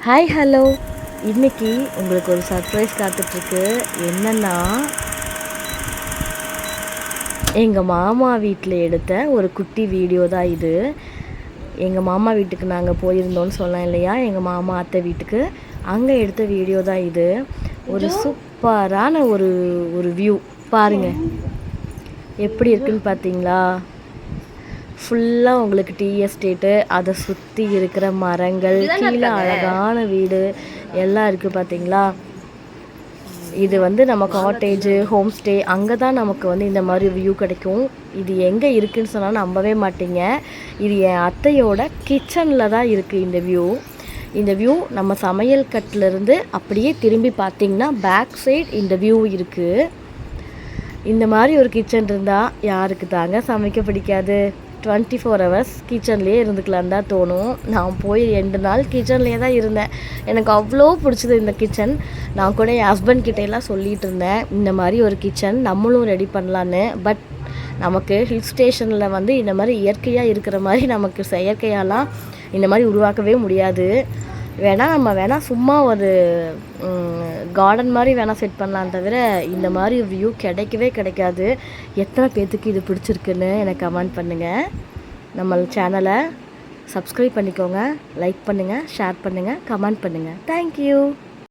Hi hello, இன்றைக்கி உங்களுக்கு ஒரு சர்ப்ரைஸ் காத்துட்ருக்கு. என்னென்னா, எங்கள் மாமா வீட்டில் எடுத்த ஒரு குட்டி வீடியோ தான் இது. எங்கள் மாமா வீட்டுக்கு நாங்கள் போயிருந்தோன்னு சொன்னேன் இல்லையா, எங்கள் மாமா அத்தை வீட்டுக்கு. அங்கே எடுத்த வீடியோ தான் இது. ஒரு சூப்பரான ஒரு ஒரு வியூ பாருங்கள், எப்படி இருக்குன்னு பார்த்தீங்களா? ஃபுல்லாக உங்களுக்கு டீ எஸ்டேட்டு, அதை சுற்றி இருக்கிற மரங்கள், கீழே அழகான வீடு எல்லாம் இருக்குது பார்த்தீங்களா? இது வந்து நம்ம காட்டேஜு, ஹோம் ஸ்டே, அங்கே தான் நமக்கு வந்து இந்த மாதிரி வியூ கிடைக்கும். இது எங்கே இருக்குதுன்னு சொன்னால் நம்பவே மாட்டீங்க. இது என் அத்தையோட கிச்சனில் தான் இருக்குது இந்த வியூ. இந்த வியூ நம்ம சமையல் கட்டிலேருந்து அப்படியே திரும்பி பார்த்திங்கன்னா பேக் சைடு இந்த வியூ இருக்குது. இந்த மாதிரி ஒரு கிச்சன் இருந்தால் யாருக்கு தாங்க சமைக்க பிடிக்காது? 24 ஹவர்ஸ் கிச்சன்லேயே இருந்துக்கலாம் தான் தோணும். நான் போய் 2 நாள் கிச்சன்லேயே தான் இருந்தேன். எனக்கு அவ்வளோ பிடிச்சது இந்த கிச்சன். நான் கூட என் ஹஸ்பண்ட் கிட்டேலாம் சொல்லிகிட்டு இருந்தேன், இந்த மாதிரி ஒரு கிச்சன் நம்மளும் ரெடி பண்ணலான்னு. பட் நமக்கு ஹில் ஸ்டேஷனில் வந்து இந்த மாதிரி இயற்கையாக இருக்கிற மாதிரி நமக்கு செயற்கையாலாம் இந்த மாதிரி உருவாக்கவே முடியாது. நம்ம சும்மா ஒரு கார்டன் மாதிரி செட் பண்ணலாம், தவிர இந்த மாதிரி வியூ கிடைக்கவே கிடைக்காது. எத்தனை பேர்த்துக்கு இது பிடிச்சிருக்குன்னு எனக்கு கமெண்ட் பண்ணுங்கள். நம்ம சேனலை சப்ஸ்கிரைப் பண்ணிக்கோங்க, லைக் பண்ணுங்கள், ஷேர் பண்ணுங்கள், கமெண்ட் பண்ணுங்கள். தேங்க்யூ.